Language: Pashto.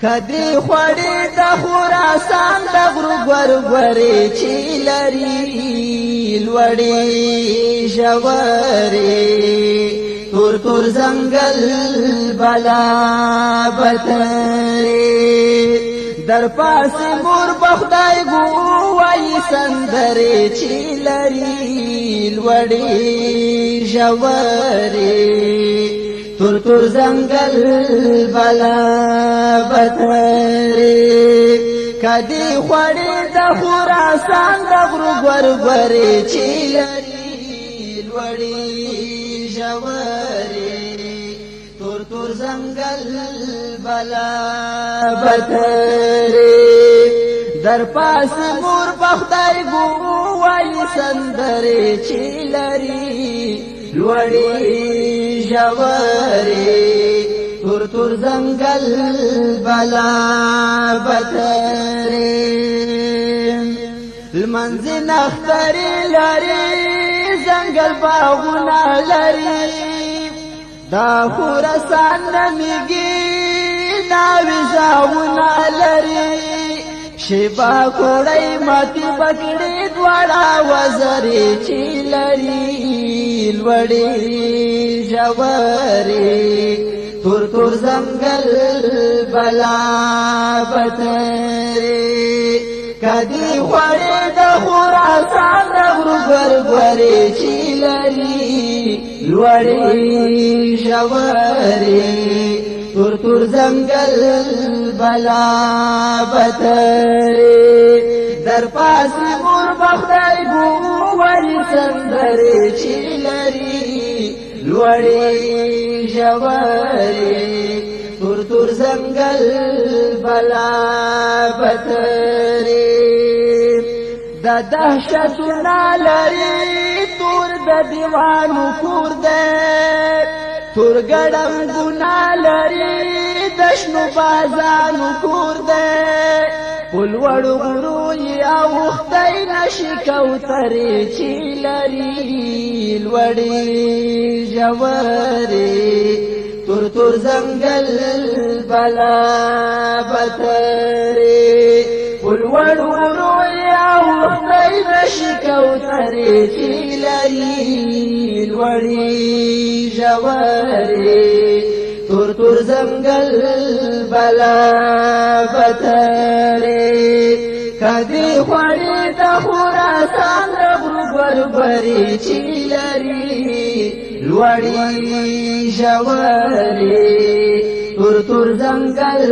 کدی خوړې د خراسان د غرو ګورګورې چې لري لوړې ژورې تور تور ځنګل بلا بترې در پاسې مور بخدای ګوایي سندرې چې لري لوړې ژورې تور تور ځنګل بلا بترې کدی خوړې د خراسان د غرو ګورګورې چې لري لوړې ژورې تور تور ځنګل بلا بترې در پاسې مور بخدای ګوایي سندرې چې لري لوړې ژورې تور تور ځنګل بلا بترې لمنځ نخترې لري ځنګل باغونه لري دا خراسان نمیږي ناوې زاونه لري شیبا کوړی ماتي پکړې دواړه وزرې چې لري لوړې ژورې تور تور ځنګل بلا بترې کدی خوړې د خراسان د غرو ګورګورې چې لري لوړې ژورې تور تور ځنګل بلا بترې در پاسې مور بخدای ګوایي سندرې چې لري لوړې ژورې تور تور ځنګل بلا بترې د دهشتونه لري تور د دیوانو کور دی تور ګړنګونه لري د شنو بازانو کور دی په لوړو غرو یې اوښتی نشي کوترې چې لري لوړې ژورې تور تور ځنګل بلا بترې په لوړو غرو یې اوښتی نشي کوترې چې لري لوړې ژورې تور تور ځنګل بلا بترې کدی خوړې د خراسان د غرو ګورګورې چې لري لوړې ژورې تور تور ځنګل